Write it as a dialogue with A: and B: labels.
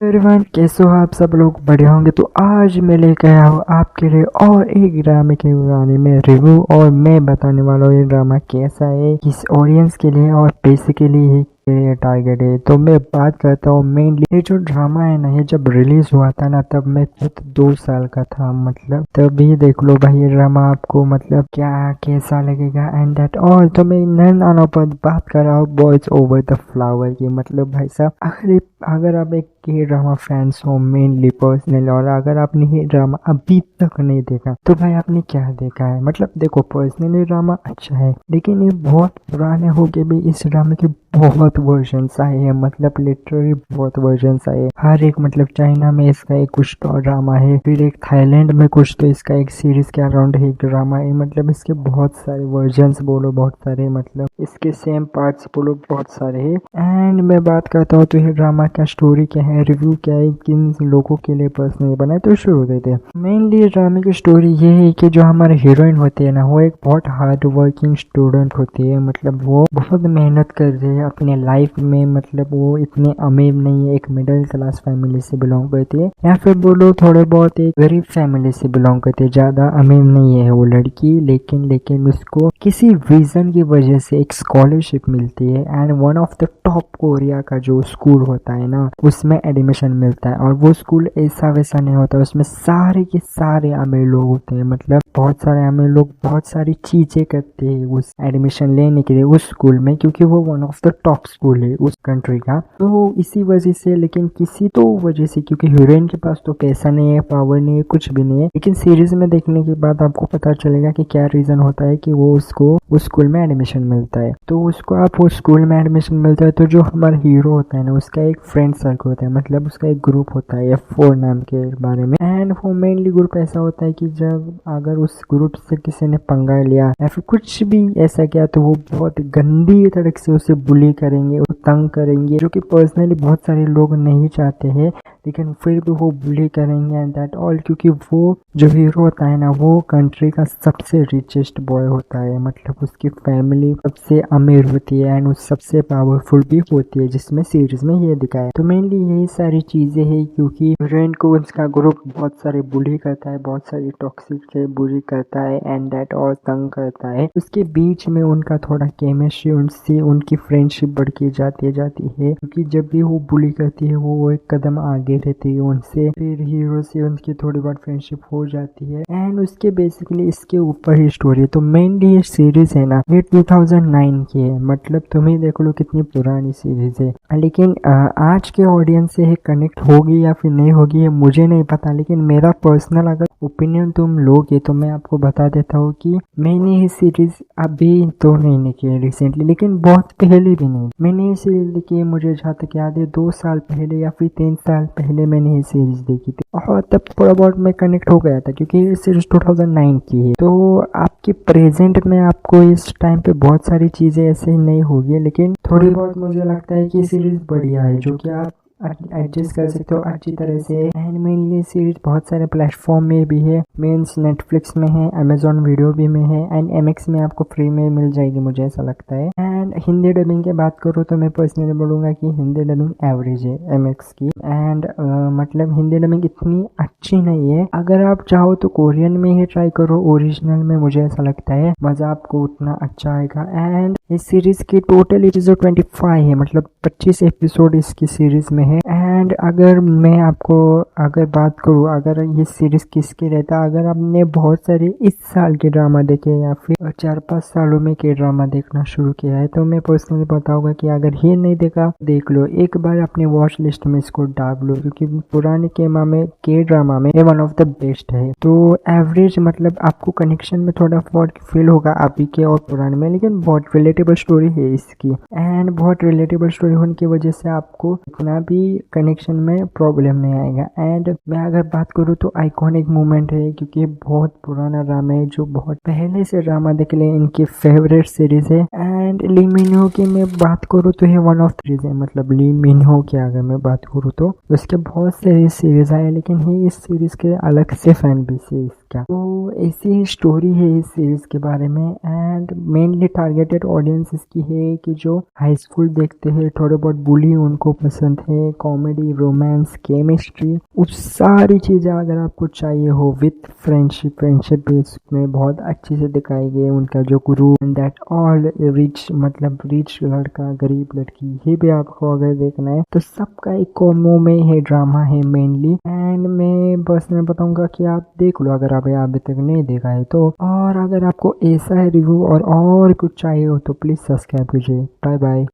A: Everyone, कैसे हो आप सब लोग? बढ़िया होंगे। तो आज मैं लेकर आया हूँ आपके लिए और एक ड्रामे के बारे में रिव्यू, और मैं बताने वाला हूँ ये ड्रामा कैसा है, किस ऑडियंस के लिए और बेसिकली ये टारगेट है। तो मैं बात करता हूँ मेनली, ये जो ड्रामा है ना, ये जब रिलीज हुआ था ना, तब मैं खुद 2 साल का था। मतलब तभी देख लो भाई, ये ड्रामा आपको मतलब क्या कैसा लगेगा एंड दैट ऑल। तो मैं नन आनो पर बात कर रहा हूँ बॉयज ओवर द फ्लावर की। मतलब भाई साहब, अगर आप एक के ड्रामा फैंस हो मेनली पर्सनली, और अगर आपने ये ड्रामा अभी तक नहीं देखा तो भाई आपने क्या देखा है। मतलब देखो, पर्सनली ड्रामा अच्छा है, लेकिन ये बहुत पुराने हो के भी इस ड्रामे के बहुत वर्जन्स आए हैं। मतलब लिटरली बहुत वर्जन्स आए हैं। हर एक मतलब चाइना में इसका एक कुछ तो ड्रामा है, फिर एक थाईलैंड में कुछ तो इसका एक सीरीज के अराउंड एक ड्रामा है। मतलब इसके बहुत सारे वर्जन्स बोलो, बहुत सारे मतलब इसके सेम पार्ट्स बोलो, बहुत सारे हैं। एंड मैं बात करता हूँ तो ये ड्रामा का स्टोरी क्या है, रिव्यू क्या है, किन लोगों के लिए पर्सनली बनाए, तो शुरू देते हैं। मेनली ड्रामे की स्टोरी ये है कि जो हमारे हीरोइन होती है ना, वो एक बहुत हार्ड वर्किंग स्टूडेंट होती है। मतलब वो बहुत मेहनत कर रही है अपने लाइफ में। मतलब वो इतने अमीर नहीं है, एक मिडिल क्लास फैमिली से बिलोंग करती है, या फिर बोलो थोड़े बहुत एक गरीब फैमिली से बिलोंग करती है। ज्यादा अमीर नहीं है वो लड़की, लेकिन उसको किसी रीजन की वजह से एक स्कॉलरशिप मिलती है and one of the top Korea का जो स्कूल होता है ना, उसमें एडमिशन मिलता है। और वो स्कूल ऐसा वैसा नहीं होता, उसमें सारे के सारे अमीर लोग होते हैं। मतलब बहुत सारे अमीर लोग बहुत सारी चीजें करते हैं उस एडमिशन लेने के लिए उस स्कूल में, क्योंकि वो one of the top school है उस कंट्री का। तो इसी वजह से, लेकिन किसी तो वजह से, क्योंकि हीरोइन के पास तो पैसा नहीं है, पावर नहीं है, कुछ भी नहीं है, लेकिन सीरीज में देखने के बाद आपको पता चलेगा कि क्या रीजन होता है कि वो उसको उस स्कूल में एडमिशन मिलता है। तो उसको आप उस स्कूल में एडमिशन मिलता है, तो जो हमारा हीरो होता है ना, उसका एक फ्रेंड सर्कल होता है। मतलब उसका एक ग्रुप होता है F4 नाम के बारे में। एंड वो मेनली ग्रुप ऐसा होता है कि जब अगर उस ग्रुप से किसी ने पंगा लिया या फिर कुछ भी ऐसा किया, तो वो बहुत गंदी तरीके से उसे बुली करेंगे, वो तंग करेंगे, जो कि पर्सनली बहुत सारे लोग नहीं चाहते हैं, लेकिन फिर भी वो बुली करेंगे एंड दैट ऑल। क्योंकि वो जो हीरो होता है ना, वो कंट्री का सबसे रिचेस्ट बॉय होता है। मतलब उसकी फैमिली सबसे अमीर होती है एंड उस सबसे पावरफुल भी होती है, जिसमें सीरीज में ये दिखाया है। तो मेनली यही सारी चीजें हैं, क्योंकि हीरोइन को उसका ग्रुप बहुत सारे बुली करता है, बहुत सारी टॉक्सिक से बुली करता है एंड दैट और तंग करता है। उसके बीच में उनका थोड़ा केमिस्ट्री, उनसे उनकी फ्रेंडशिप बढ़ती जाती है, क्योंकि जब भी वो बुली करती है वो एक कदम आगे रहती है उनसे। फिर हीरो से उनकी थोड़ी बहुत फ्रेंडशिप हो जाती है एंड उसके बेसिकली इसके ऊपर ही स्टोरी है। तो मेनली ये सीरीज है ना, ये 2009 की है। मतलब तुम ही देख लो कितनी पुरानी सीरीज है। लेकिन आज के ऑडियंस से कनेक्ट होगी या फिर नहीं होगी ये मुझे नहीं पता, लेकिन मेरा पर्सनल अगर ओपिनियन तुम लोगे तो मैं आपको बता देता हूँ कि मैंने ये सीरीज अभी तो नहीं देखी है रिसेंटली, लेकिन बहुत पहले भी नहीं। मैंने ये सीरीज देखी है, मुझे जहाँ तक याद है 2 साल पहले या फिर 3 साल पहले मैंने ये सीरीज देखी थी, और तब थोड़ा बहुत मैं कनेक्ट हो गया था, क्योंकि ये सीरीज 2009 की है। तो आपके प्रेजेंट में आपको इस टाइम पे बहुत सारी चीजें ऐसे नहीं होगी, लेकिन थोड़ी बहुत मुझे लगता है कि सीरीज बढ़िया है, जो कि आप एडजस्ट कर सकते हो अच्छी तरह से। एंड मेनली सीरीज बहुत सारे प्लेटफॉर्म में भी है, मीन्स नेटफ्लिक्स में है, अमेजोन वीडियो भी में है एंड MX में आपको फ्री में मिल जाएगी, मुझे ऐसा लगता है। एंड हिंदी डबिंग की बात करूँ तो मैं पर्सनली बोलूँगा कि हिंदी डबिंग एवरेज है MX की। एंड मतलब हिंदी डबिंग इतनी अच्छी नहीं है। अगर आप चाहो तो कोरियन में ही ट्राई करो, ओरिजिनल में मुझे ऐसा लगता है मज़ा आपको उतना अच्छा आएगा। एंड इस सीरीज की टोटल एपिसोड 25 है, मतलब 25 एपिसोड इसकी सीरीज में है। एंड अगर मैं आपको अगर बात करूँ, अगर ये सीरीज किसके रहता, अगर आपने बहुत सारे इस साल के ड्रामा देखे या फिर 4-5 सालों में के ड्रामा देखना शुरू किया है, तो मैं पर्सनली बताऊंगा कि अगर ये नहीं देखा, देख लो एक बार अपने वॉच लिस्ट में इसको डाल लो, क्योंकि पुराने के ड्रामा में ये वन ऑफ द बेस्ट है। तो एवरेज मतलब आपको कनेक्शन में थोड़ा फॉल्ट फील होगा अभी के और पुराने में, लेकिन बहुत रिलेटेबल स्टोरी है इसकी। एंड बहुत रिलेटेबल स्टोरी होने की वजह से आपको इतना भी कनेक्शन में प्रॉब्लम नहीं आएगा। एंड मैं अगर बात करूँ तो आइकॉनिक मोमेंट है, क्योंकि बहुत पुराना ड्रामा है, जो बहुत पहले से ड्रामा देख ले इनकी फेवरेट सीरीज है। एंड ली मिनहो की मैं बात करूँ तो ये वन ऑफ सीरीज है। मतलब ली मिनहो की अगर मैं बात करूँ तो उसके बहुत सारी सीरीज आए, लेकिन ये इस सीरीज के अलग से फैन बेस है। क्या। तो ऐसी स्टोरी है इस सीरीज के बारे में एंड मेनली टारगेटेड ऑडियंस इसकी है कि जो हाई स्कूल देखते हैं, थोड़े बहुत बुली उनको पसंद है, कॉमेडी, रोमांस, केमिस्ट्री, उस सारी चीज़ें अगर आपको चाहिए हो विथ फ्रेंडशिप बेस में बहुत अच्छे से दिखाई गई है। उनका जो गुरु दैट ऑल रिच, मतलब रिच लड़का गरीब लड़की, ये भी आपको अगर देखना है तो सबका एक कॉम्बो में है, ड्रामा है मेनली। एंड मैं बताऊंगा कि आप देख लो अगर आप अभी तक नहीं देखा है तो। और अगर आपको ऐसा है रिव्यू और कुछ चाहिए हो तो प्लीज़ सब्सक्राइब कीजिए। Bye bye.